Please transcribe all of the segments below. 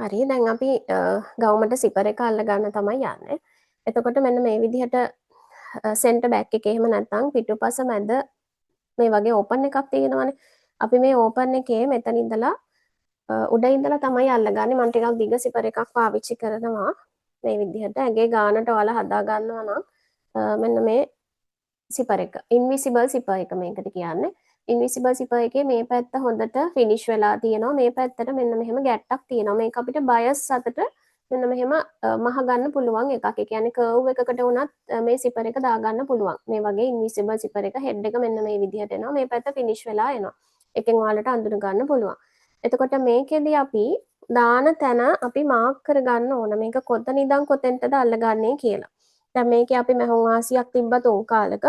හරි දැන් අපි ගවුමට සිපර එක අල්ල ගන්න තමයි යන්නේ. එතකොට මෙන්න මේ විදිහට සෙන්ටර් බෑක් එකේ එහෙම නැත්නම් පිටුපස මැද මේ වගේ ඕපන් එකක් තියෙනවනේ. අපි මේ ඕපන් එකේ මෙතන ඉඳලා උඩ ඉඳලා තමයි අල්ලගන්නේ. මම ටිකක් දිග සිපර එකක් පාවිච්චි කරනවා. මේ විදිහට ඇඟේ ගානට ඔයාලා හදා ගන්නවා නම් මෙන්න මේ සිපර එක. ඉන්විසිබල් සිපර් එක මේකට කියන්නේ. ඉන්විසිබල් සිපර් එකේ මේ පැත්ත හොඳට ෆිනිෂ් වෙලා තියෙනවා. මේ පැත්තට මෙන්න මෙහෙම ගැට්ටක් තියෙනවා. මේක අපිට බයස් අතට මෙන්න මෙහෙම මහ ගන්න පුළුවන් එකක්. ඒ කියන්නේ කර්ව් එකකට වුණත් මේ සිපර් එක දාගන්න පුළුවන්. මේ වගේ ඉන්විසිබල් සිපර් එක හෙඩ් එක මෙන්න මේ විදිහට එනවා. මේ පැත්ත ෆිනිෂ් වෙලා එනවා. එකෙන් ඔයාලට අඳුන ගන්න පුළුවන්. එතකොට මේකෙදි අපි දාන තැන අපි මාක් කරගන්න ඕන. මේක කොතන ඉඳන් කොතෙන්ටද අල්ලගන්නේ කියලා. දැන් මේකේ අපි මැහුම් වාසියක් තිබ්බ තුන් කාලක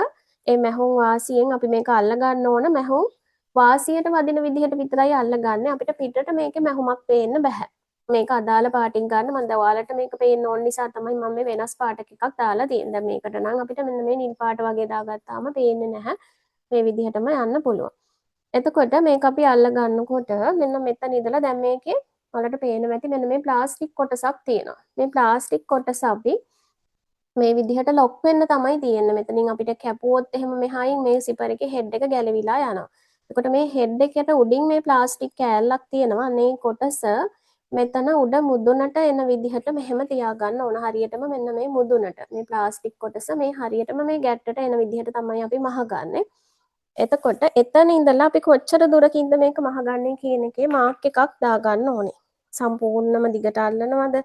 ඒ මැහුම් වාසියෙන් අපි මේක අල්ල ගන්න ඕන මැහුම් වාසියට වදින විදිහට විතරයි අල්ලගන්නේ. අපිට පිටට මේකේ මැහුමක් පේන්න බෑ. මේක අදාළ පාටින් ගන්න මම දැන් ඔයාලට මේක පේන්න ඕන නිසා තමයි මම මේ වෙනස් පාටක එකක් දාලා තියෙන්නේ. දැන් මේකට නම් අපිට මෙන්න මේ නිල් පාට වගේ දාගත්තාම පේන්නේ නැහැ. මේ විදිහටම යන්න පුළුවන්. එතකොට මේක අපි අල්ල ගන්නකොට මෙන්න මෙතන ඉඳලා දැන් මේකේ ඔයාලට පේනවා ඇති මෙන්න මේ ප්ලාස්ටික් කොටසක් තියෙනවා. මේ ප්ලාස්ටික් කොටස අපි මේ විදිහට ලොක් වෙන්න තමයි තියෙන්නේ. මෙතනින් අපිට කැපුවොත් එහෙම මෙහායින් මේ සිපර් එකේ හෙඩ් එක ගැලවිලා යනවා. එතකොට මේ හෙඩ් එකට උඩින් මේ ප්ලාස්ටික් කෑල්ලක් තියෙනවා. අනේ කොටස මෙතන උඩ මුදුනට එන විදිහට මෙහෙම තියාගන්න ඕන. හරියටම මෙන්න මේ මුදුනට. මේ ප්ලාස්ටික් කොටස මේ හරියටම මේ ගැට්ටට එන විදිහට තමයි අපි මහගන්නේ. එතකොට එතන ඉඳලා අපි කොච්චර දුරකින්ද මේක මහගන්නේ කියන එකේ මාක් එකක් දාගන්න ඕනේ. සම්පූර්ණම දිගට අල්ලනවද?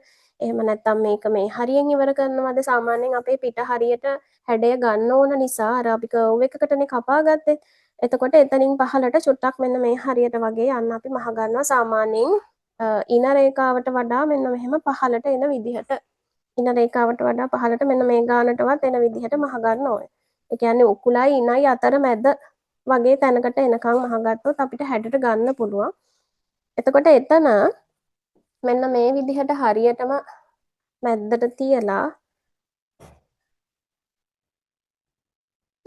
එහෙම නැත්නම් මේක මේ හරියෙන් ඉවර කරනවද? සාමාන්‍යයෙන් අපේ පිට හරියට හැඩය ගන්න ඕන නිසා අර අපි කර්ව් එකකටනේ කපාගත්තේ. එතකොට එතනින් පහලට චුට්ටක් මෙන්න මේ හරියට වගේ යන්න අපි මහගන්නවා සාමාන්‍යයෙන් ඉන රේඛාවට වඩා මෙන්න මෙහෙම පහලට එන විදිහට. ඉන රේඛාවට වඩා පහලට මෙන්න මේ ගානටවත් එන විදිහට මහගන්න ඕනේ. ඒ කියන්නේ උකුලයි ඉනයි අතර මැද වගේ තැනකට එනකම් මහගත්තොත් අපිට හැඩට ගන්න පුළුවන්. එතකොට එතන මෙන්න මේ විදිහට හරියටම මැද්දට තියලා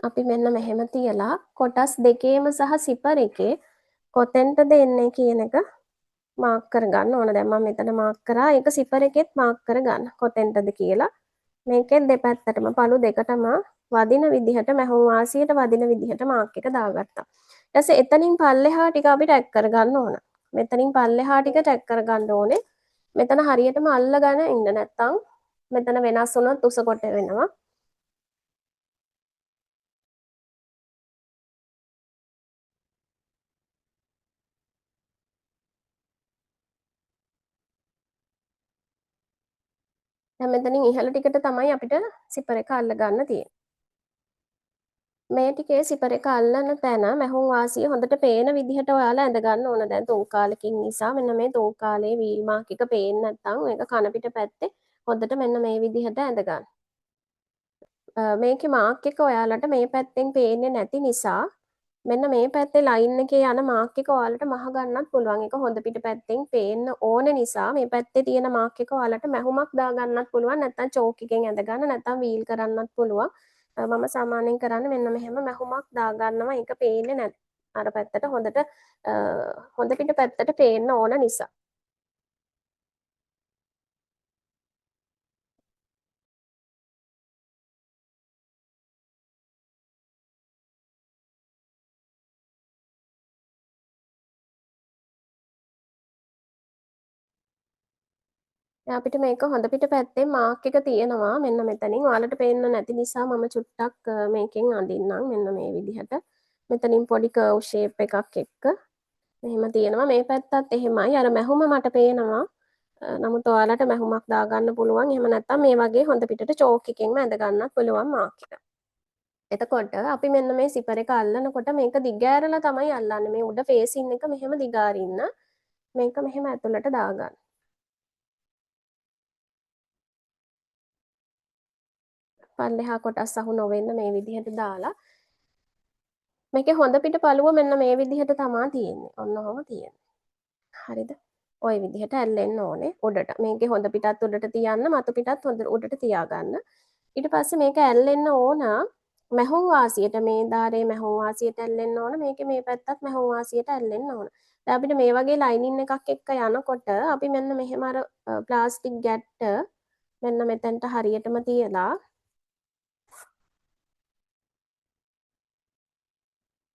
අපි මෙන්න මෙහෙම තියලා කොටස් දෙකේම සහ සිපර් එකේ කොතෙන්ටද එන්නේ කියන එක මාක් කරගන්න ඕන. දැන් මම මෙතන මාක් කරා. ඒක සිපර් එකෙත් මාක් කරගන්න. කොතෙන්ටද කියලා. මේකෙන් දෙපැත්තටම පළු දෙකටම වදින විදිහට මැහුම් වාසියට වදින විදිහට මාක් එක දාගත්තා. ඊට පස්සේ එතනින් පල්ලෙහා ටික අපි ටැග් කරගන්න ඕන. මෙතනින් පල්ලෙහා ටික ටැග් කරගන්න ඕනේ. මෙතන හරියටම අල්ලගෙන ඉන්න නැත්තම් මෙතන වෙනස් වුණොත් උස කොට වෙනවා. දැන් මෙතනින් ඉහළ ටිකට තමයි අපිට සිපර් එක අල්ල ගන්න තියෙන්නේ. මේ ටිකේ සිපර් එක අල්ලන තැන මැහුම් වාසිය හොඳට පේන විදිහට ඔයාලා ඇඳ ගන්න ඕන. දැන් තුන් කාලෙකින් නිසා මෙන්න මේ තුන් කාලේ වීල් මාක් එක පේන්නේ නැත්නම් මේක කන පිට පැත්තේ හොඳට මෙන්න මේ විදිහට ඇඳ ගන්න. මේකේ මාක් එක ඔයාලට මේ පැත්තෙන් පේන්නේ නැති නිසා මෙන්න මේ පැත්තේ ලයින් එකේ යන මාක් එක ඔයාලට මහ ගන්නත් පුළුවන්. ඒක හොඳ පිට පැත්තෙන් පේන්න ඕන නිසා මේ පැත්තේ තියෙන මාක් එක ඔයාලට මැහුමක් දා ගන්නත් පුළුවන්. නැත්නම් චෝක් එකෙන් ඇඳ ගන්න නැත්නම් වීල් කරන්නත් පුළුවන්. මම සාමාන්‍යයෙන් කරන්නේ මෙන්න මෙහෙම මැහුමක් දා ගන්නවා. ඒක පේන්නේ නැත්. අර පැත්තට හොඳට හොඳ පිට පැත්තට පේන්න ඕන නිසා. දැන් අපිට මේක හොඳ පිට පැත්තේ මාක් එක තියෙනවා. මෙන්න මෙතනින්. ඔයාලට පේන්න නැති නිසා මම චුට්ටක් මේකෙන් අඳින්නම්. මෙන්න මේ විදිහට. මෙතනින් පොඩි කර්ව් ෂේප් එකක් එක්ක මෙහෙම තියෙනවා. මේ පැත්තත් එහෙමයි. අර මැහුම මට පේනවා. නමුත් ඔයාලට මැහුමක් දාගන්න පුළුවන්. එහෙම නැත්නම් මේ වගේ හොඳ පිටට චෝක් එකෙන්ම ඇඳ ගන්නත් පුළුවන් මාක් එක. එතකොට අපි මෙන්න මේ සිපර් එක අල්ලනකොට මේක දිගෑරලා තමයි අල්ලන්නේ. මේ උඩ ෆේසින් එක මෙහෙම දිගාරින්න. මේක මෙහෙම ඇතුළට දාගන්න. පල්ලෙහා කොටස් අහු නොවෙන්න මේ විදිහට දාලා මේකේ හොඳ පිට පළුව මෙන්න මේ විදිහට තමා තියෙන්නේ. ඔන්න ඔහොම තියෙන්නේ. හරිද? ওই විදිහට ඇල්ලෙන්න ඕනේ උඩට. මේකේ හොඳ පිටත් උඩට තියන්න, මතු පිටත් හොඳ උඩට තියාගන්න. ඊට පස්සේ මේක ඇල්ලෙන්න ඕන මැහුම් වාසියට මේ ධාරේ මැහුම් වාසියට ඇල්ලෙන්න ඕන. මේකේ මේ පැත්තත් මැහුම් වාසියට ඇල්ලෙන්න ඕන. දැන් අපිට මේ වගේ ලයිනින් එකක් එක්ක යනකොට අපි මෙන්න මෙහෙම අර ප්ලාස්ටික් ගැට්ට මෙන්න මෙතෙන්ට හරියටම තියලා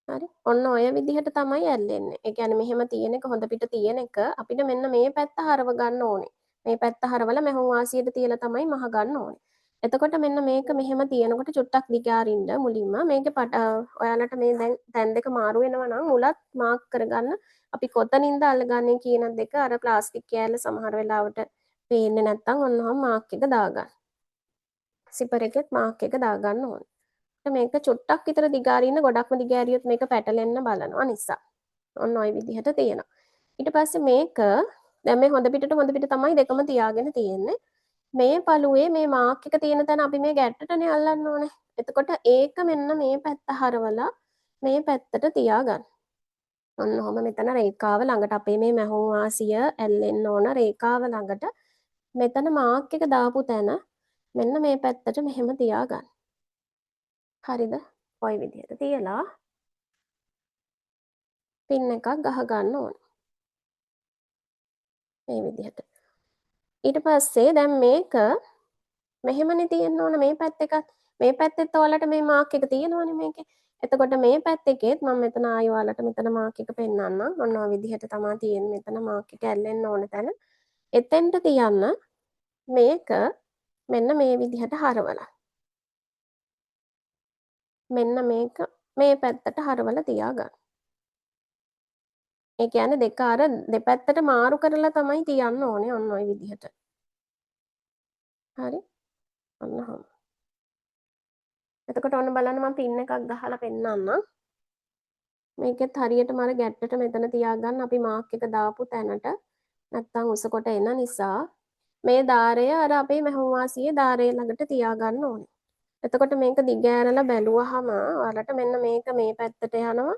හරි. ඔන්න ඔය විදිහට තමයි ඇල්ලෙන්නේ. ඒ කියන්නේ මෙහෙම තියෙන එක හොඳ පිට තියෙන එක අපිට මෙන්න මේ පැත්ත හරව ගන්න ඕනේ. මේ පැත්ත හරවලා මැහුම් වාසියට තියලා තමයි මහ ගන්න ඕනේ. එතකොට මෙන්න මේක මෙහෙම තියෙනකොට චුට්ටක් දිගාරින්න මුලින්ම මේකේ ඔයාලට මේ දැන් තැන් දෙක මාරු වෙනවා නම් මුලත් මාක් කරගන්න. අපි කොතනින්ද අල්ලගන්නේ කියන දෙක අර ප්ලාස්ටික් කෑල්ල සමහර වෙලාවට පේන්නේ නැත්නම් ඔන්නෝම මාක් එක දාගන්න. සිපර් එකෙත් මාක් එක දාගන්න ඕනේ. මේක චුට්ටක් විතර දිගාරින්න ගොඩක්ම දිගෑරියොත් මේක පැටලෙන්න බලනවා නිසා. ඔන්න ඔය විදිහට තියෙනවා. ඊට පස්සේ මේක දැන් මේ හොඳ පිට තමයි දෙකම තියාගෙන තියෙන්නේ. මේ පළුවේ මේ මාක් එක තියෙන තැන අපි මේ ගැට්ටටනේ අල්ලන්න ඕනේ. එතකොට ඒක මෙන්න මේ පැත්ත හරවලා මේ පැත්තට තියාගන්න. ඔන්න ඔහොම මෙතන රේඛාව ළඟට අපේ මේ මැහුම් වාසිය ඇල්ලෙන්න ඕන රේඛාව ළඟට මෙතන මාක් එක දාපු තැන මෙන්න මේ පැත්තට මෙහෙම තියාගන්න. හරිද? ඔය විදිහට තියලා පින් එකක් ගහගන්න ඕන. මේ විදිහට. ඊට පස්සේ දැන් මේක මෙහෙමනේ තියෙන්න ඕන මේ පැත්ත එකත්. මේ පැත්තෙත් ඔයාලට මේ මාක් එක තියෙනවනේ මේකේ. එතකොට මේ පැත්තකෙත් මම මෙතන ආයෙ ඔයාලට මෙතන මාක් එක පෙන්නන්නම්. ඔන්න ඔය විදිහට තමයි තියෙන්නේ. මෙතන මාක් එක ඇල්ලෙන්න ඕන තැන. එතෙන්ට තියන්න මේක මෙන්න මේ විදිහට හරවලා. මෙන්න මේක මේ පැත්තට හරවලා තියාගන්න. ඒ කියන්නේ දෙක අර දෙපැත්තට මාරු කරලා තමයි තියන්න ඕනේ ඔන්න ඔය විදිහට. හරි? ඔන්න ඔහොම. එතකොට ඔන්න බලන්න මම පින් එකක් ගහලා පෙන්නන්නම්. මේකෙත් හරියටම අර ගැට්ටට මෙතන තියාගන්න අපි මාක් එක දාපු තැනට නැත්තම් උස කොට එන නිසා මේ ධාරය අර අපේ මැහුම් වාසියේ ධාරය ළඟට තියාගන්න ඕනේ. එතකොට මේක දිග ඇරලා බැලුවහම ඔයාලට මෙන්න මේක මේ පැත්තට යනවා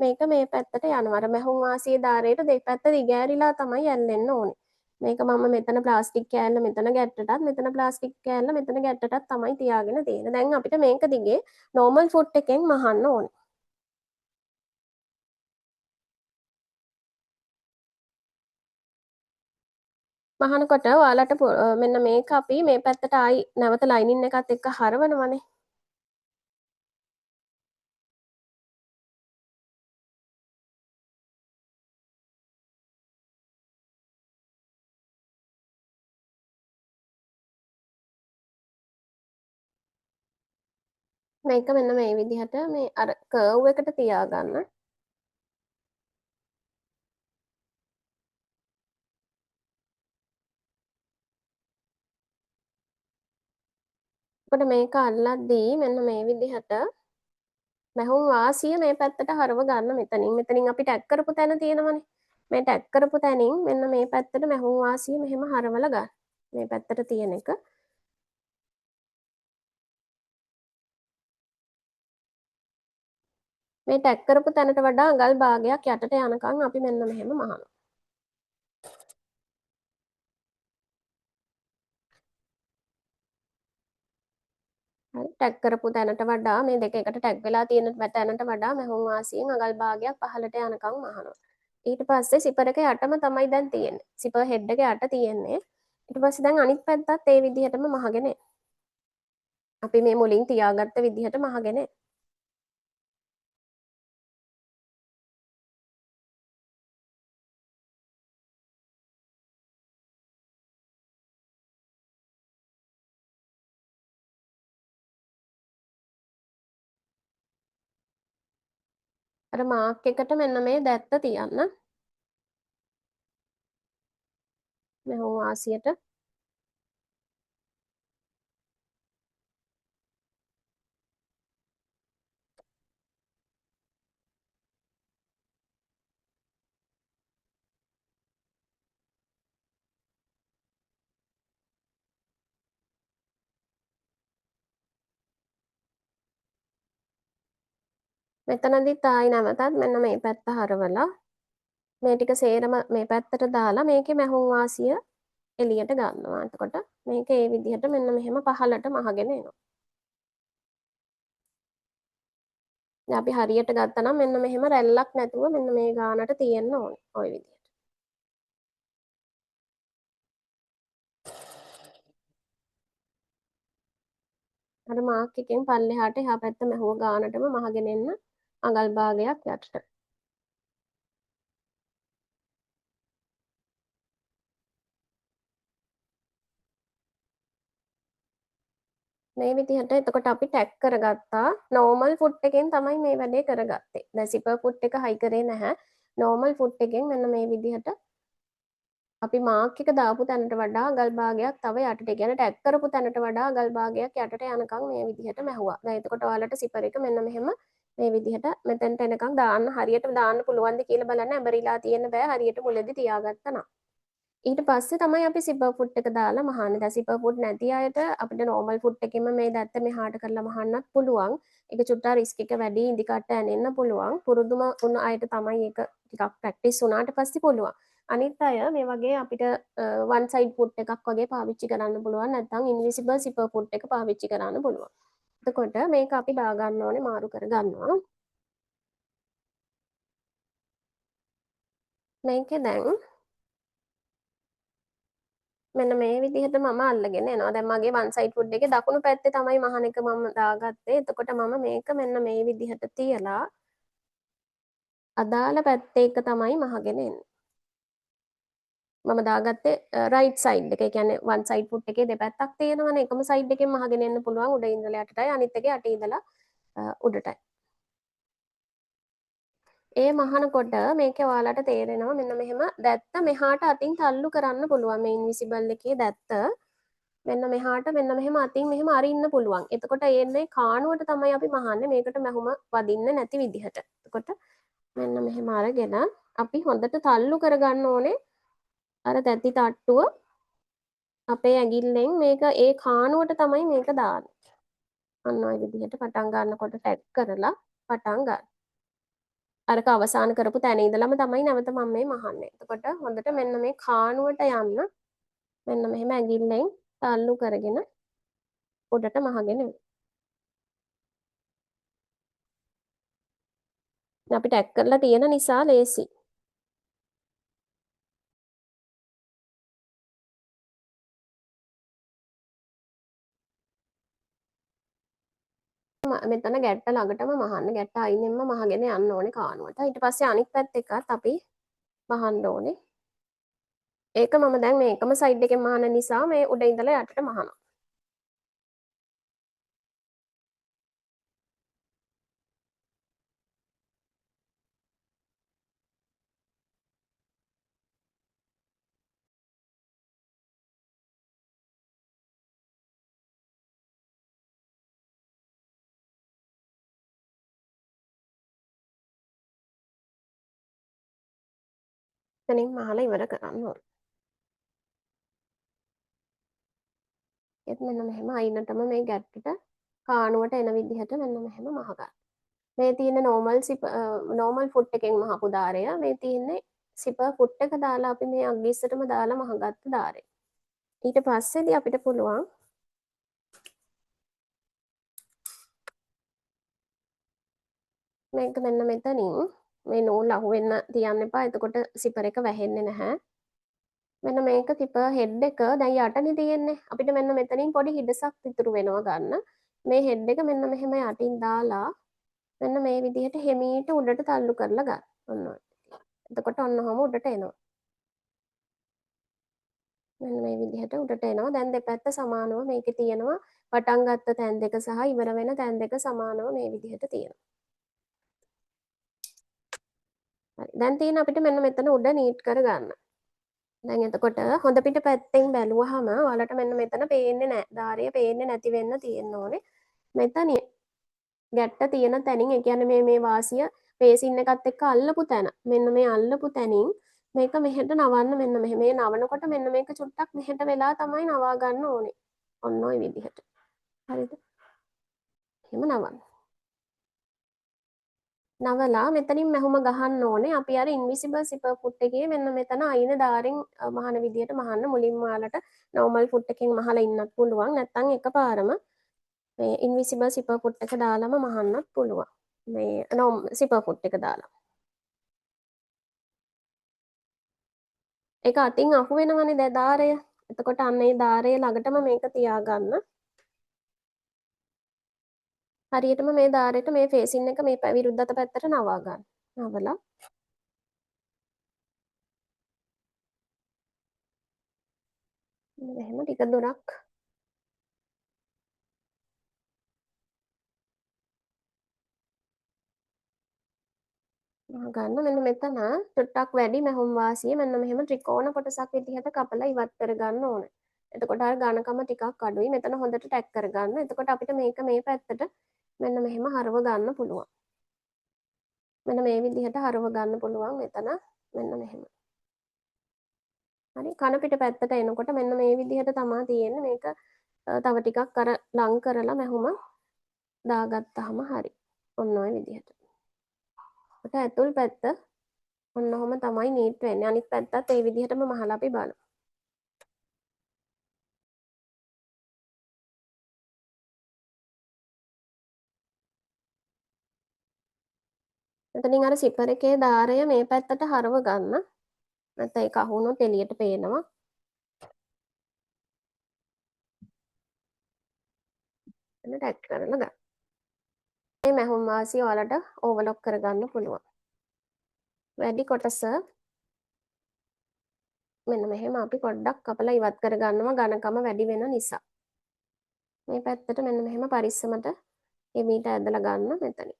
මේක මේ පැත්තට යනවා. අර මැහුම් වාසියේ ධාරයට දෙපැත්ත දිග ඇරිලා තමයි ඇල්ලෙන්න ඕනේ. මේක මම මෙතන ප්ලාස්ටික් කෑල්ල මෙතන ගැට්ටටත් මෙතන ප්ලාස්ටික් කෑල්ල මෙතන ගැට්ටටත් තමයි තියාගෙන තියෙන්නේ. දැන් අපිට මේක දිගේ නෝමල් ෆුට් එකෙන් මහන්න ඕනේ. මහනකොට ඔයාලට මෙන්න මේක අපි මේ පැත්තට ආයි නැවත ලයිනින් එකත් එක්ක හරවනවනේ. මේක මෙන්න මේ විදිහට මේ අර කර්ව් එකට තියාගන්න. එතකොට මේක අල්ලද්දී මෙන්න මේ විදිහට මැහුම් වාසිය මේ පැත්තට හරව ගන්න මෙතනින්. මෙතනින් අපි ටැග් කරපු තැන තියෙනවනේ. මේ ටැග් කරපු තැනින් මෙන්න මේ පැත්තට මැහුම් වාසිය මෙහෙම හරවලා ගන්න. මේ පැත්තට තියෙන එක. මේ ටැග් කරපු තැනට වඩා අඟල් භාගයක් යටට යනකම් අපි මෙන්න මෙහෙම මහනවා. හරි ටැග් කරපු තැනට වඩා මේ දෙක එකට ටැග් වෙලා තියෙන තැනට වඩා මැහුම් වාසියෙන් අඟල් භාගයක් පහළට යනකම් මහනවා. ඊට පස්සේ සිපර් එක යටම තමයි දැන් තියෙන්නේ. සිපර් හෙඩ් එක යට තියෙන්නේ. ඊට පස්සේ දැන් අනිත් පැත්තත් ඒ විදිහටම මහගෙන අපි මේ මුලින් තියාගත්ත විදිහට මහගෙන අර මාක් එකට මෙන්න මේ දැත්ත තියන්න. මැහුම් වාසියට මෙතනදිත් ආයි නැවතත් මෙන්න මේ පැත්ත හරවලා මේ ටික සේරම මේ පැත්තට දාලා මේකේ මැහුම් වාසිය එළියට ගන්නවා. එතකොට මේක ඒ විදිහට මෙන්න මෙහෙම පහළට මහගෙන එනවා. දැන් අපි හරියට ගත්තා නම් මෙන්න මෙහෙම රැල්ලක් නැතුව මෙන්න මේ ගානට තියෙන්න ඕනේ. ඔය විදිහට. අර මාක් එකෙන් පල්ලෙහාට එහා පැත්ත මැහුව ගානටම මහගෙන එන්න අඟල් භාගයක් යටට. මේ විදිහට එතකොට අපි ටැග් කරගත්තා. නෝමල් ෆුට් එකෙන් තමයි මේ වැඩේ කරගත්තේ. දැන් සිපර් ෆුට් එක හයි කරේ නැහැ. නෝමල් ෆුට් එකෙන් මෙන්න මේ විදිහට අපි මාක් එක දාපු තැනට වඩා අගල් භාගයක් තව යටට, ඒ කියන්නේ ටැග් කරපු තැනට වඩා අගල් භාගයක් යටට යනකම් මේ විදිහට මැහුවා. දැන් එතකොට ඔයාලට සිපර් එක මෙන්න මෙහෙම මේ විදිහට මෙතෙන්ට එනකම් දාන්න හරියට දාන්න පුළුවන්ද කියලා බලන්න. ඇඹරිලා තියෙන්න බෑ හරියට මුලදී තියාගත්තා නම්. ඊට පස්සේ තමයි අපි සිපර් ෆුට් එක දාලා මහන්නේ. දැන් සිපර් ෆුට් නැති අයට අපිට නෝමල් ෆුට් එකෙම මේ දැත්ත මෙහාට කරලා මහන්නත් පුළුවන්. ඒක චුට්ටක් රිස්ක් එක වැඩි, ඉදි කට්ට ඇනෙන්න පුළුවන්. පුරුදුම වුණ අයට තමයි ඒක ටිකක් ප්‍රැක්ටිස් වුණාට පස්සේ පුළුවන්. අනිත් අය මේ වගේ අපිට වන් සයිඩ් ෆුට් එකක් වගේ පාවිච්චි කරන්න පුළුවන්. නැත්නම් ඉන්විසිබල් සිපර් ෆුට් එක පාවිච්චි කරන්න පුළුවන්. එතකොට මේක අපි දාගන්න ඕනේ, මාරු කරගන්නවා. මේකේ දැන් මෙන්න මේ විදිහට මම අල්ලගෙන එනවා. දැන් මගේ වන් සයිඩ් ෆුඩ් එකේ දකුණු පැත්තේ තමයි මහන එක මම දාගත්තේ. එතකොට මම මේක මෙන්න මේ විදිහට තියලා අදාළ පැත්තේ එක තමයි මහගෙන එන්නේ. මම දාගත්තේ රයිට් සයිඩ් එක. ඒ කියන්නේ වන් සයිඩ් ෆුඩ් එකේ දෙපැත්තක් තියෙනවනේ. එකම සයිඩ් එකෙන් මහගෙන එන්න පුළුවන් උඩ ඉඳලා යටටයි, අනිත් එකේ යට ඉඳලා උඩටයි. ඒ මහනකොට මේකේ ඔයාලට තේරෙනවා මෙන්න මෙහෙම දැත්ත මෙහාට අතින් තල්ලු කරන්න පුළුවන්. මේ ඉන්විසිබල් එකේ දැත්ත මෙන්න මෙහාට මෙන්න මෙහෙම අතින් මෙහෙම අරින්න පුළුවන්. එතකොට එන්නේ කාණුවට තමයි අපි මහන්නේ, මේකට මැහුම වදින්න නැති විදිහට. එතකොට මෙන්න මෙහෙම අරගෙන අපි හොඳට තල්ලු කරගන්න ඕනේ අර තැති තට්ටුව අපේ ඇඟිල්ලෙන් මේක ඒ කාණුවට තමයි මේක දාන්නේ. අන්න ඔය විදිහට පටන් ගන්නකොට ටැග් කරලා පටන් ගන්න. අරක අවසන් කරපු තැන ඉඳලම තමයි නැවත මම මේ මහන්නේ. එතකොට හොඳට මෙන්න මේ කාණුවට යන්න මෙන්න මෙහෙම ඇඟිල්ලෙන් තල්ලු කරගෙන උඩට මහගෙන අපි ටැග් කරලා තියෙන නිසා ලේසි. මෙතන ගැට්ට ළඟටම මහන්න. ගැට්ට අයිනෙන්ම මහගෙන යන්න ඕනේ කාණුවට. ඊට පස්සේ අනිත් පැත්ත එකත් අපි මහන්න ඕනේ. ඒක මම දැන් මේ එකම සයිඩ් එකෙන් මහන නිසා මේ උඩ ඉඳලා යටට මහනවා. එතනින් මහලා ඉවර කරන්න ඕනේ. ඒත් මෙන්න මෙහෙම අයිනටම මේ ගැට්ටට කාණුවට එන විදිහට මෙන්න මෙහෙම මහගන්න. මේ තියෙන නෝමල් ෆුට් එකෙන් මහපු දාරය, මේ තියෙන්නේ සිපර් ෆුට් එක දාලා අපි මේ අග්ගිස්සටම දාලා මහගත්ත දාරය. ඊට පස්සේදී අපිට පුළුවන් මේක මෙන්න මෙතනින් මේ නූල් අහුවෙන්න තියන්න එපා. එතකොට සිපර් එක වැහෙන්නේ නැහැ. මෙන්න මේක සිපර් හෙඩ් එක දැන් යටනේ තියෙන්නේ. අපිට මෙන්න මෙතනින් පොඩි හිඩසක් ඉතුරු වෙනවා ගන්න. මේ හෙඩ් එක මෙන්න මෙහෙම යටින් දාලා මෙන්න මේ විදිහට හෙමීට උඩට තල්ලු කරලා ගන්න. ඔන්න ඔය. එතකොට ඔන්නෝම උඩට එනවා. මෙන්න මේ විදිහට උඩට එනවා. දැන් දෙපැත්ත සමානව මේකේ තියෙනවා. පටන් ගත්ත තැන් දෙක සහ ඉවර වෙන තැන් දෙක සමානව මේ විදිහට තියෙනවා. හරි. දැන් තියෙන අපිට මෙන්න මෙතන උඩ නීට් කරගන්න. දැන් එතකොට හොඳ පිට පැත්තෙන් බැලුවහම ඔයාලට මෙන්න මෙතන පේන්නේ නැහැ. ධාරය පේන්නේ නැති වෙන්න තියෙන්න ඕනේ. මෙතන ගැට්ට තියෙන තැනින්, ඒ කියන්නේ මේ වාසිය පේසින් එකත් එක්ක අල්ලපු තැන. මෙන්න මේ අල්ලපු තැනින් මේක මෙහෙට නවන්න. මෙන්න මෙහෙ මේ නවනකොට මෙන්න මේක චුට්ටක් මෙහෙට වෙලා තමයි නවා ගන්න ඕනේ. ඔන්න ඔය විදිහට. හරිද? එහෙම නවන්න. නවලා මෙතනින් මැහුම ගහන්න ඕනේ. අපි අර ඉන්විසිබල් සිපර් ෆුට් එකේ මෙන්න මෙතන අයින දාරෙන් මහන විදියට මහන්න. මුලින්ම ඔයාලට නෝමල් ෆුට් එකෙන් මහලා ඉන්නත් පුළුවන්. නැත්නම් එකපාරම මේ ඉන්විසිබල් සිපර් ෆුට් එක දාලාම මහන්නත් පුළුවන්. මේ නොම් සිපර් ෆුට් එක දාලා. ඒක අතින් අහු වෙනවනේ දාරය. එතකොට අන්න ඒ දාරය ළඟටම මේක තියාගන්න. හරියටම මේ දාරෙට මේ ෆේසින් එක මේ විරුද්ධ අත පැත්තට නවා ගන්න. නවලා මෙහෙම ටික දුරක් ගන්න. මෙන්න මෙතන චුට්ටක් වැඩි මැහුම් වාසිය මෙන්න මෙහෙම ත්‍රිකෝණ කොටසක් විදිහට කපලා ඉවත් කරගන්න ඕනේ. එතකොට අර ඝනකම ටිකක් අඩුයි. මෙතන හොඳට ටැග් කරගන්න. එතකොට අපිට මේක මේ පැත්තට මෙන්න මෙහෙම හරව ගන්න පුළුවන්. මෙන්න මේ විදිහට හරව ගන්න පුළුවන් මෙතන මෙන්න මෙහෙම. හරි කන පිට පැත්තට එනකොට මෙන්න මේ විදිහට තමයි තියෙන්නේ. මේක තව ටිකක් අර ලං කරලා මැහුම දාගත්තාම හරි. ඔන්න ඔය විදිහට. කොට ඇතුල් පැත්ත ඔන්න ඔහොම තමයි නීට් වෙන්නේ. අනිත් පැත්තත් ඒ විදිහටම මහලා අපි බලමු. එතනින් අර සිපර් එකේ දාරය මේ පැත්තට හරව ගන්න. නැත්නම් ඒක අහු වුණොත් එළියට පේනවා. එන්න ටැග් කරලා ගන්න. මේ මැහුම් වාසිය ඔයාලට ඕවර්ලොක් කරගන්න පුළුවන්. වැඩි කොටස මෙන්න මෙහෙම අපි පොඩ්ඩක් කපලා ඉවත් කරගන්නවා ඝනකම වැඩි වෙන නිසා. මේ පැත්තට මෙන්න මෙහෙම පරිස්සමට එමීට ඇදලා ගන්න මෙතනින්.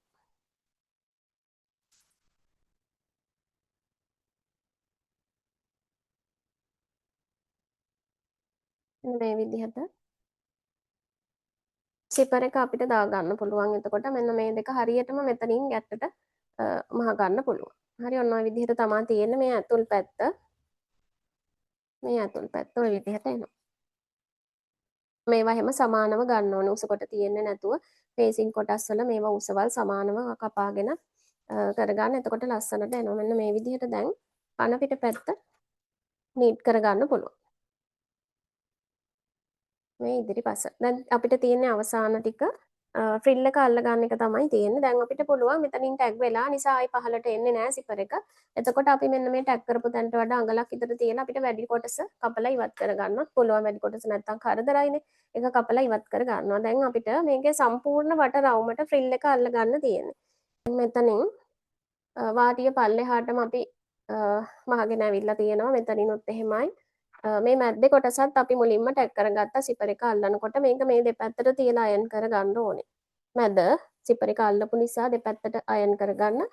මෙන්න මේ විදිහට සිපර් එක අපිට දාගන්න පුළුවන්. එතකොට මෙන්න මේ දෙක හරියටම මෙතනින් ගැටට මහ ගන්න පුළුවන්. හරි ඔන්න ඔය විදිහට තමයි තියෙන්නේ මේ ඇතුල් පැත්ත. මේ ඇතුල් පැත්ත ඔය විදිහට එනවා. මේවා හැම සමානව ගන්න ඕනේ. උස කොට තියෙන්නේ නැතුව ෆේසින් කොටස් වල මේවා උසවල් සමානව කපාගෙන කරගන්න. එතකොට ලස්සනට එනවා. මෙන්න මේ විදිහට දැන් පන පිට පැත්ත නීට් කරගන්න පුළුවන්. මේ ඉදිරිපස. දැන් අපිට තියෙන්නේ අවසාන ටික ෆ්‍රිල් එක අල්ලගන්න එක තමයි තියෙන්නේ. දැන් අපිට පුළුවන් මෙතනින් ටැග් වෙලා නිසා ආයි පහළට එන්නේ නැහැ සිපර් එක. එතකොට අපි මෙන්න මේ ටැග් කරපු තැනට වඩා අඟලක් විතර තියලා අපිට වැඩි කොටස කපලා ඉවත් කරගන්නත් පුළුවන්. වැඩි කොටස නැත්තම් කරදරයිනේ. ඒක කපලා ඉවත් කරගන්නවා. දැන් අපිට මේකේ සම්පූර්ණ වට රවුමට ෆ්‍රිල් එක අල්ලගන්න තියෙන්නේ. මෙතනින් වාටිය පල්ලෙහාටම අපි මහගෙන ඇවිල්ලා තියෙනවා. මෙතනිනුත් එහෙමයි. මේ මැද්දේ කොටසත් අපි මුලින්ම ටැග් කරගත්ත සිපර් එක අල්ලනකොට මේක මේ දෙපැත්තට තියලා අයන් කරගන්න ඕනේ. මැද සිපර් එක අල්ලපු නිසා දෙපැත්තට අයන් කරගන්න.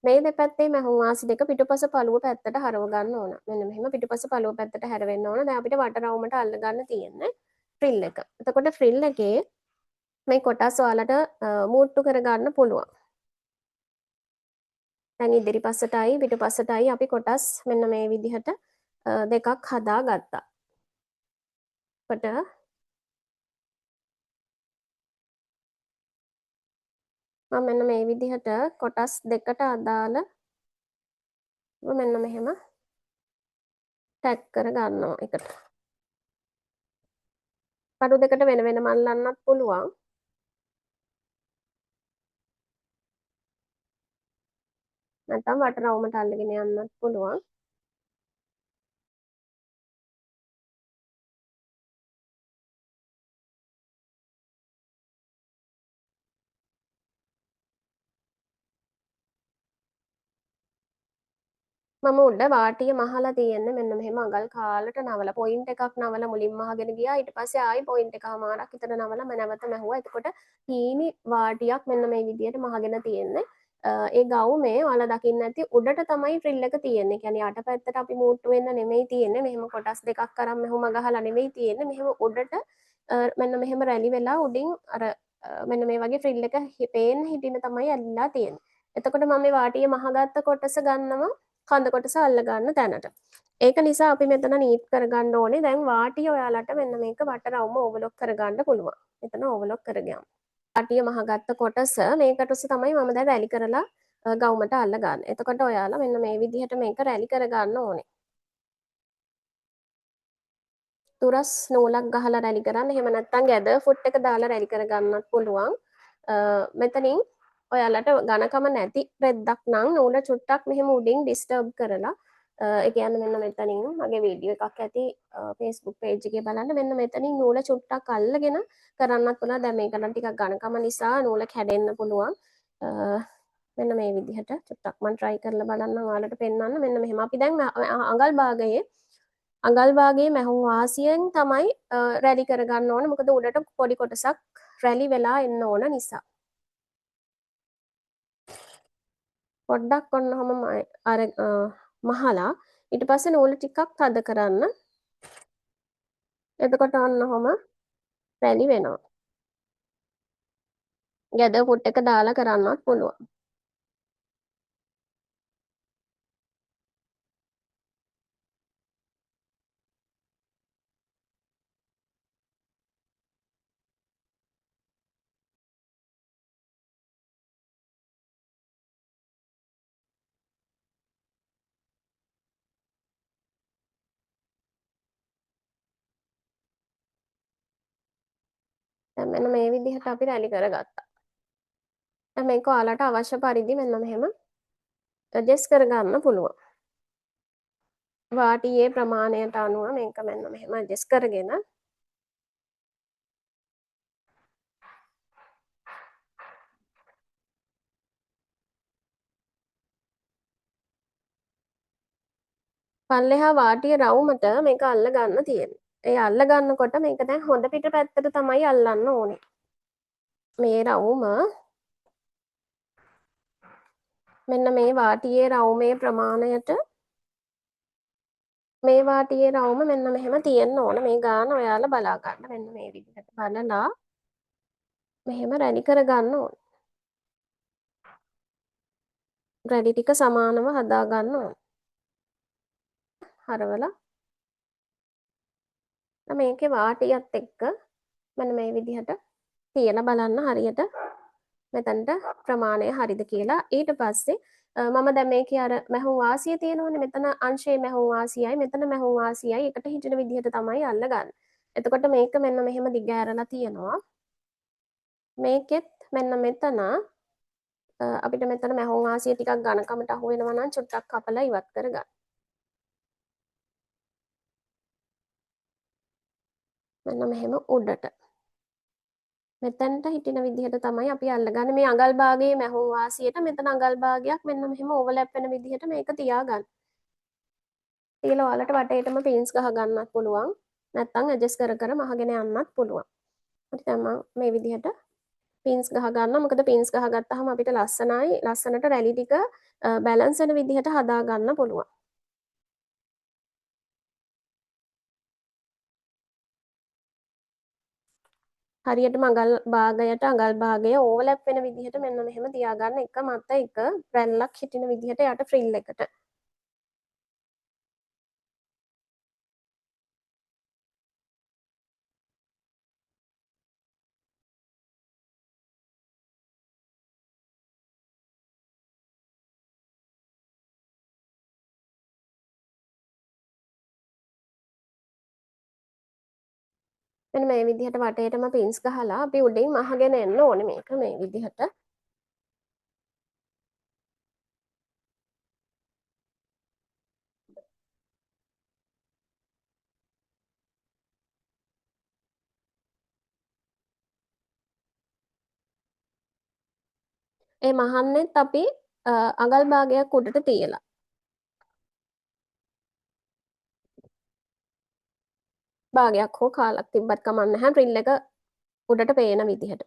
මේ දෙපැත්තේ මැහුම් වාසි දෙක පිටුපස පළුව පැත්තට හරව ගන්න ඕන. මෙන්න මෙහෙම පිටුපස පළුව පැත්තට හැරවෙන්න ඕන. දැන් අපිට වට රවුමට අල්ල ගන්න තියෙන්නේ ෆ්‍රිල් එක. එතකොට ෆ්‍රිල් එකේ මේ කොටස් ඔයාලට මූට්ටු කරගන්න පුළුවන්. දැන් ඉදිරිපසටයි පිටුපසටයි අපි කොටස් මෙන්න මේ විදිහට දෙකක් හදා ගත්තා. කොට මම මෙන්න මේ විදිහට කොටස් දෙකට අදාළ මෙන්න මෙහෙම ටැග් කර ගන්නවා එකට. කඩු දෙකට වෙන වෙනම අල්ලන්නත් පුළුවන්. නැත්නම් වට රවුමට අල්ලගෙන යන්නත් පුළුවන්. මම උඩ වාටිය මහලා තියෙන්නේ මෙන්න මෙහෙම අඟල් කාලට නවලා පොයින්ට් එකක් නවලා මුලින්ම අහගෙන ගියා ඊට පස්සේ ආයි පොයින්ට් එකමාරක් විතර නවලා මම නැවත මැහුවා එතකොට හීනි වාටියක් මෙන්න මේ විදියට මහගෙන තියෙන්නේ ඒ ගවුමේ ඔයාලා දකින්න ඇති උඩට තමයි ෆ්‍රිල් එක තියෙන්නේ. කියන්නේ යට පැත්තට අපි මූට්ටු වෙන්න නෙමෙයි තියෙන්නේ. මෙහෙම කොටස් දෙකක් අරන් මෙහෙම ගහලා නෙමෙයි තියෙන්නේ. මෙහෙම උඩට මෙන්න මෙහෙම රැලි වෙලා උඩින් අර මෙන්න මේ වගේ ෆ්‍රිල් එක පේන්න හිටින තමයි ඇලිලා තියෙන්නේ. එතකොට මම මේ වාටිය මහගත්ත කොටස ගන්නවා කඳ කොටස අල්ල ගන්න තැනට. ඒක නිසා අපි මෙතන නීට් කරගන්න ඕනේ. දැන් වාටිය ඔයාලට මෙන්න මේක වට රවුම ඕවර්ලොක් කරගන්න පුළුවන්. මෙතන ඕවර්ලොක් කරගියාම. වාටිය මහගත්ත කොටස මේකට උස්සේ තමයි මම දැන් රැලි කරලා ගවුමට අල්ල ගන්න. එතකොට ඔයාලා මෙන්න මේ විදිහට මේක රැලි කරගන්න ඕනේ. තුරස් නූලක් ගහලා රැලි කරන්න. එහෙම නැත්නම් ගැදර් ෆුට් එක දාලා රැලි කරගන්නත් පුළුවන්. මෙතනින් ඔයාලට ඝනකම නැති රෙද්දක් නම් නූල චුට්ටක් මෙහෙම උඩින් ඩිස්ටර්බ් කරලා ඒ කියන්නේ මෙන්න මෙතනින් මගේ වීඩියෝ එකක් ඇති Facebook page එකේ බලන්න මෙන්න මෙතනින් නූල චුට්ටක් අල්ලගෙන කරන්නත් පුළුවන්. දැන් මේක නම් ටිකක් ඝනකම නිසා නූල කැඩෙන්න පුළුවන්. මෙන්න මේ විදිහට චුට්ටක් මම try කරලා බලන්නම් ඔයාලට පෙන්වන්න. මෙන්න මෙහෙම අපි දැන් අඟල් භාගයේ මැහුම් වාසියෙන් තමයි රැලි කරගන්න ඕන. මොකද උඩට පොඩි කොටසක් රැලි වෙලා එන්න ඕන නිසා. පොඩ්ඩක් ඔන්නඔහම අර මහලා ඊට පස්සේ නූල ටිකක් තද කරන්න. එතකොට ඔන්නඔහම රැලි වෙනවා. ගැද පුට් එක දාලා කරන්නත් පුළුවන්. දැන් මෙන්න මේ විදිහට අපි රැලි කරගත්තා. දැන් මේක ඔයාලට අවශ්‍ය පරිදි මෙන්න මෙහෙම ඇඩ්ජස්ට් කරගන්න පුළුවන්. වාටියේ ප්‍රමාණයට අනුව මේක මෙන්න මෙහෙම ඇඩ්ජස්ට් කරගෙන පල්ලෙහා වාටිය රවුමට මේක අල්ල ගන්න තියෙන්නේ. ඒ අල්ල ගන්නකොට මේක දැන් හොඳ පිට පැත්තට තමයි අල්ලන්න ඕනේ. මේ රවුම මෙන්න මේ වාටියේ රවුමේ ප්‍රමාණයට මේ වාටියේ රවුම මෙන්න මෙහෙම තියෙන්න ඕන. මේ ගාන ඔයාලා බලා ගන්න. මෙන්න මේ විදිහට බලලා මෙහෙම රැලි කරගන්න ඕන. රැලි ටික සමානව හදා ගන්න ඕන. හරවලා මේකේ වාටියත් එක්ක මෙන්න මේ විදිහට තියලා බලන්න හරියට මෙතනට ප්‍රමාණය හරිද කියලා. ඊට පස්සේ මම දැන් මේකේ අර මැහුම් වාසිය තියෙනවනේ මෙතන අංශයේ මැහුම් වාසියයි මෙතන මැහුම් වාසියයි එකට හිටින විදිහට තමයි අල්ලගන්නේ. එතකොට මේක මෙන්න මෙහෙම දිග ඇරලා තියෙනවා. මේකෙත් මෙන්න මෙතන අපිට මෙතන මැහුම් වාසිය ටිකක් ඝනකමට අහු වෙනවා නම් චුට්ටක් කපලා ඉවත් කරගන්න. මෙන්න මෙහෙම උඩට. මෙතනට හිටින විදිහට තමයි අපි අල්ලගන්නේ. මේ අඟල් භාගයේ මැහුම් වාසියට මෙතන අඟල් භාගයක් මෙන්න මෙහෙම ඕවර්ලැප් වෙන විදිහට මේක තියාගන්න. තියලා ඔයාලට වටේටම පින්ස් ගහ ගන්නත් පුළුවන්. නැත්නම් ඇඩ්ජස්ට් කර කර මහගෙන යන්නත් පුළුවන්. හරි දැන් මම මේ විදිහට පින්ස් ගහ ගන්නවා. මොකද පින්ස් ගහ ගත්තාම අපිට ලස්සනයි. ලස්සනට රැලි ටික බැලන්ස් වෙන විදිහට හදා ගන්න පුළුවන්. හරියටම අඟල් භාගයට අඟල් භාගය ඕවර්ලැප් වෙන විදිහට මෙන්න මෙහෙම තියාගන්න. එක මත එක රැල්ලක් හිටින විදිහට යට ෆ්‍රිල් එකට. මෙන්න මේ විදිහට වටේටම පින්ස් ගහලා අපි උඩින් මහගෙන එන්න ඕනේ මේක මේ විදිහට. ඒ මහන්නෙත් අපි අඟල් භාගයක් උඩට තියලා. භාගයක් හෝ කාලක් තිබ්බත් කමක් නැහැ රිල් එක උඩට පේන විදිහට.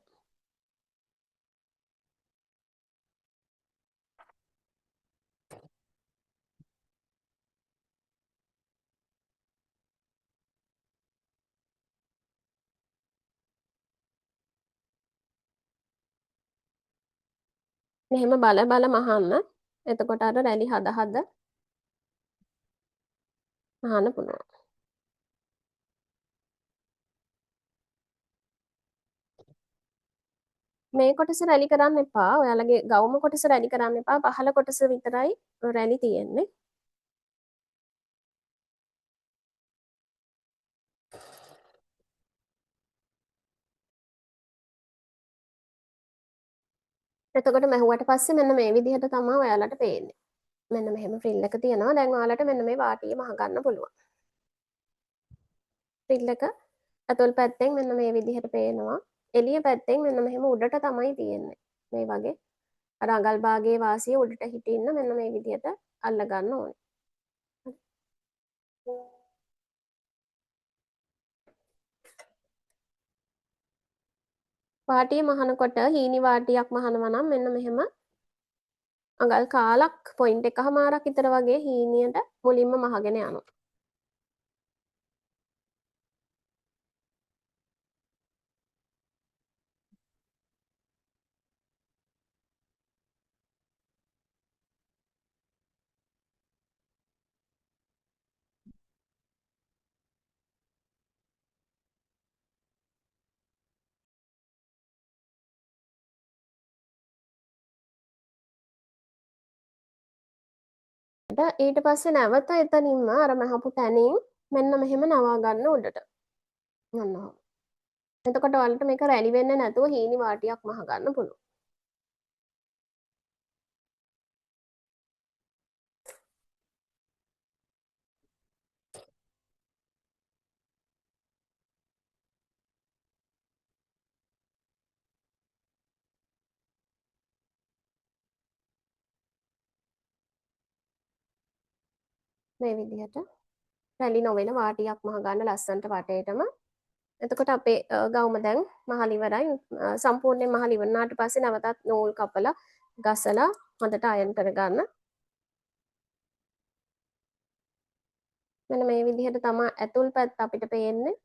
මෙහෙම බල බල මහන්න. එතකොට අර රැලි හද හද මහන්න පුළුවන්. මේ කොටස රැලි කරන්න එපා. ඔයාලගේ ගවුම කොටස රැලි කරන්න එපා. පහළ කොටස විතරයි රැලි තියෙන්නේ. එතකොට මැහුවට පස්සේ මෙන්න මේ විදිහට තමයි ඔයාලට පේන්නේ. මෙන්න මෙහෙම ෆ්‍රිල් එක තියෙනවා. දැන් ඔයාලට මෙන්න මේ වාටිය මහ ගන්න පුළුවන්. ෆ්‍රිල් එක ඇතුල් පැත්තෙන් මෙන්න මේ විදිහට පේනවා. එළිය පැත්තෙන් මෙන්න මෙහෙම උඩට තමයි තියෙන්නේ. මේ වගේ අර අඟල් භාගයේ වාසිය උඩට හිටින්න මෙන්න මේ විදිහට අල්ල ගන්න ඕනේ. වාටිය මහනකොට හීනි වාටියක් මහනවා නම් මෙන්න මෙහෙම අඟල් කාලක් පොයින්ට් එකහමාරක් විතර වගේ හීනියට මුලින්ම මහගෙන යනවා. ඊට පස්සේ නැවත එතනින්ම අර මහපු තැනින් මෙන්න මෙහෙම නවා ගන්න උඩට. ඔන්න ඔහොම. එතකොට ඔයාලට මේක රැලි වෙන්නේ නැතුව හීනි වාටියක් මහ ගන්න පුළුවන්. මේ විදිහට රැලි නොවන වාටියක් මහ ගන්න ලස්සනට වටේටම. එතකොට අපේ ගවුම දැන් මහල ඉවරයි. සම්පූර්ණයෙන් මහල ඉවරනාට පස්සේ නැවතත් නූල් කපලා ගසලා හොඳට අයන් කරගන්න. මෙන්න මේ විදිහට තමයි ඇතුල් පැත්ත අපිට පේන්නේ.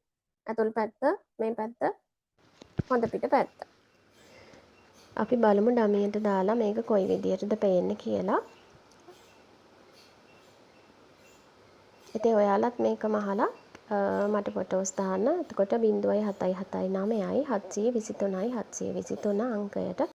ඇතුල් පැත්ත මේ පැත්ත හොඳ පිට පැත්ත. අපි බලමු ඩමියට දාලා මේක කොයි විදිහටද පේන්නේ කියලා. ඉතින් ඔයාලත් මේක මහලා මට ෆොටෝස් දාන්න. එතකොට 0.779 723 723 අංකයට